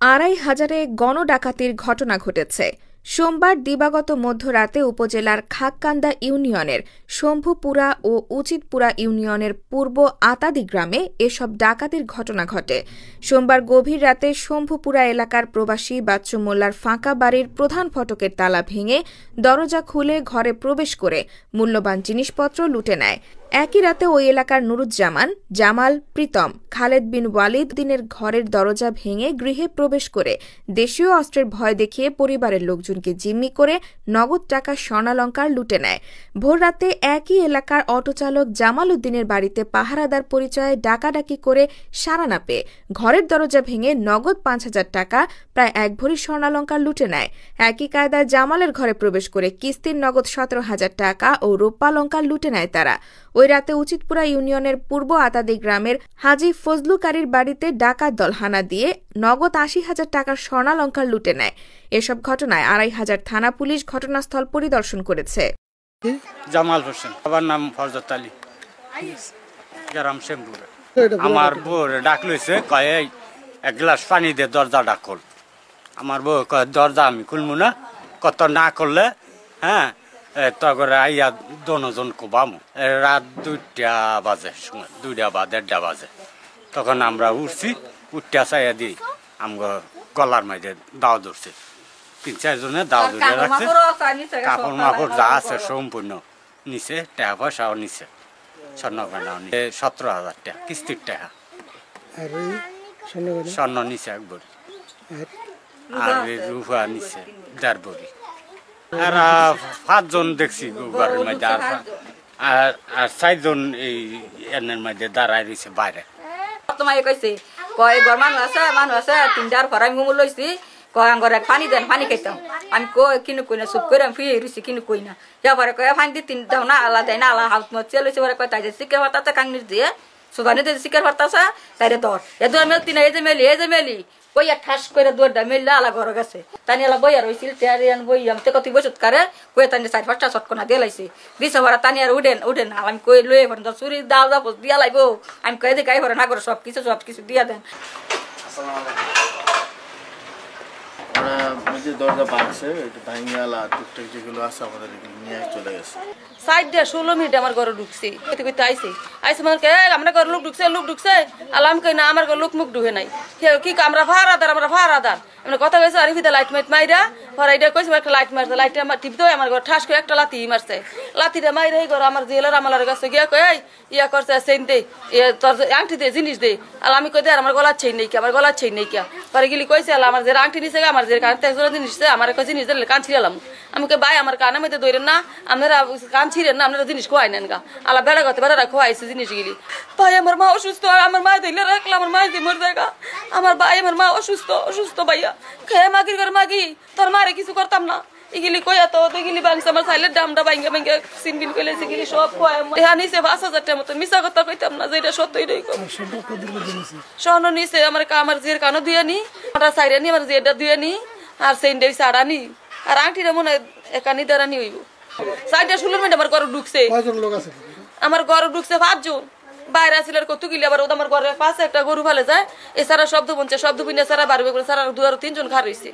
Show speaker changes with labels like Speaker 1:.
Speaker 1: ২৫০০ গণডাকাতির ঘটনা ঘটেছে। সোমবার দিবাগত মধ্যরাতে উপজেলার খাককান্দা ইউনিয়নের শম্ভুপুরা ও উচিতপুরা ইউনিয়নের পূর্ব আতাদি গ্রামে এসব ডাকাতির ঘটনা ঘটে। সোমবার গভীর রাতে শম্ভুপুরা এলাকার প্রবাসী বাচ্চু মোল্লার ফাঁকা বাড়ির প্রধান ফটকের তালা ভেঙে দরজা খুলে ঘরে প্রবেশ করে মূল্যবান জিনিসপত্র লুটে নেয়। একই রাতে ওই এলাকার নুরুজ্জামান, জামাল, প্রীতম, খালেদ বিন ওয়ালিদ দিনের ঘরের দরজা ভেঙে গৃহে প্রবেশ করে দেশীয় অস্ত্রের ভয় দেখিয়ে পরিবারের লোকজনকে জিম্মি করে নগদ টাকা স্বর্ণালংকার লুটে নেয়। ভোররাতে একই এলাকার অটোচালক জামাল উদ্দিনের বাড়িতে পাহারাদার পরিচয়ে ডাকাডাকি করে সাড়া না পেয়ে ঘরের দরজা ভেঙে নগদ ৫,০০০ টাকা, প্রায় ১ ভরি স্বর্ণালংকার লুটে নেয়। একই কায়দায় জামালের ঘরে প্রবেশ করে কিস্তির নগদ ১৭,০০০ টাকা ও রূপালংকার লুটে নেয় তারা। ওই রাতে উচিতপুরা ইউনিয়নের পূর্ব আতাদি গ্রামের হাজি ফজলুকারীর বাড়িতে ডাকাত দল হানা দিয়ে নগদ ৮০,০০০ টাকার স্বর্ণালংকার লুটে নেয়। এসব ঘটনায় ২৫০০ থানা পুলিশ ঘটনাস্থল পরিদর্শন করেছে।
Speaker 2: জামাল হোসেন, আমার নাম ফরজত আলী, গ্রাম শ্যামপুরা। আমার বউ ডাক লইছে, কয় এক গ্লাস পানি দিয়ে দরজা ডাকল। আমার বউ কয় দরজা আমি খুলবো না, কত না করলে হ্যাঁ তখন আইয়া দনজন কোবামো। রাত ২টা বাজে, সময় ২টা বা ১:৩০ বাজে। তখন আমরা উঠছি, উঠতে চাইয়া দিই আমগো গলার মাঝে দাও ধরছে। ৩-৪ জনে দাও ধরে রাখছে, কাপড় মাপড় যা আছে সম্পূর্ণ নিচে, টাকা পয়সাও নিচে, স্বর্ণ গয়নাও নিচে, ১৭,০০০ টাকা কিস্তির টাকা, স্বর্ণ নিচে ১ ভরি, আর রূপা নিচে ১.৫ ভরি। আর ৫ জন দেখছি ঘরের মধ্যে, আর ৪ জন এই এনের মধ্যে দাঁড়ায় রয়েছে বাইরে।
Speaker 3: তোমায় কইছে কয় ঘর মানুষ আছে ৩টার ঘর আমি ঘুমো লইছি, কয় ঘরে পানি দেন, পানি খাইতাম। আমি কই কিনু কই না, চুপ করে আমি ফিরে রইছি, কিনু কই না। যাবারে কয় পানি দিয়ে ৩ দাও না, আল্লাহ দেয় না, আল্লাহ হাত মচ্ছে লইছে। পরে কয় তাই যে শিকার হতাছে কাংনির দিয়ে সুবানি দিয়ে শিকার হতাছে তাইরে দর এদু মেলতি না, এই যে মেলি কই এক ঠাস করে দৌড় দেয় মেললে আলা ঘর গেছে। তাই এলা বই আর হয়েছিল তেয়ারিয়ান বই আমতে কত বসত করে কয়ে তাই ৪-৫টা চটকনা দিয়ে লাইছে দিছে। ভরা তানি আর উঠেন আমি কই লয়ে ভরেন চুরি দাও দাও দিয়া লাইব। আমি কয়ে দিই গাই ভরে না করে সব কিছু দিয়া দেন।
Speaker 4: দরজা ভাঙছে, ভাঙিয়ালা টুকটাক যেগুলো আছে আমাদের নিয়ে চলে গেছে।
Speaker 5: 16 মিনিট আমার ঘরে ঢুকছি, আইসে মানে আমরা ঘরে লোক ঢুকছে আলাম কই না, আমার ঘরে লোক মুখ ঢুকে নাই। কি আমরা ভাড়াদার মানে কথা কইছে, আর ফিতে লাইট মাইরা পরে এটা কইছে একটা লাইট মারছে, লাইট টিপতে আমার ঘর ঠাস করে একটা লাথি মারছে। লাথিটা মাইরে ঘর আমার জেলার আমার কাছে গিয়া কই ইয়া করছে চেইন দে, তোর আংটি দে, জিনিস দে। আর আমি কই দে আমার গলার চেইন নেই কি, আমার গলার চেইন নেই কি। পরে গেলি কইছে আমার যে আংটি নিছে, আমার যে কান জিনিস আমার কাছে জিনিস দিলে কান ছিঁড়ালাম। আমি কই ভাই আমার কানের মধ্যে ধরেন না, আপনারা কান ছিঁড়েন না, আপনারা জিনিস খোয়াই নেন গা। আল্লাহ বেড়া গতে বেড়া খোয়াইছে জিনিস গেলি। ভাই আমার মা অসুস্থ, আমার মা দিলে রাখলাম, আমার মা দিয়ে মরে যায়। আমার ভাই আমার মা অসুস্থ ভাইয়া, খেয়ে মাগির ঘর মাগি, তোর মারে কিছু করতাম না। এগুলি কইয়া তো এগুলি ভাঙছে, আমার সাইলের ডামটা ভাঙ্গা সিনবিন কইলেছে, এগুলি সব খোয়াই নিছে ৫,০০০ টাকার মতো। মিশা কথা কইতাম না যে এটা সত্যই স্বর্ণ নিছে। আমার জিয়ের কানও ধুয়ে নি, আমার সাইরে নি, আমার জিয়েরটা ধুয়ে নি, আর সেইনটা সাড়া নি, আর আংটিটা মনে হয় একানি দ্বারা নি হইব। 4:16 মিনিট আমার ঘরে ঢুকছে, আমার ঘরে ঢুকছে ৫ জন। বাইরে আসলে কত গিলি, আবার আমার ঘরের পাশে একটা গরু ফেলে যায়, এছাড়া শব্দ বলছে, শব্দ বিনে সারা বাড়বে করে সারা 2 আর 3 জন খার হয়েছে।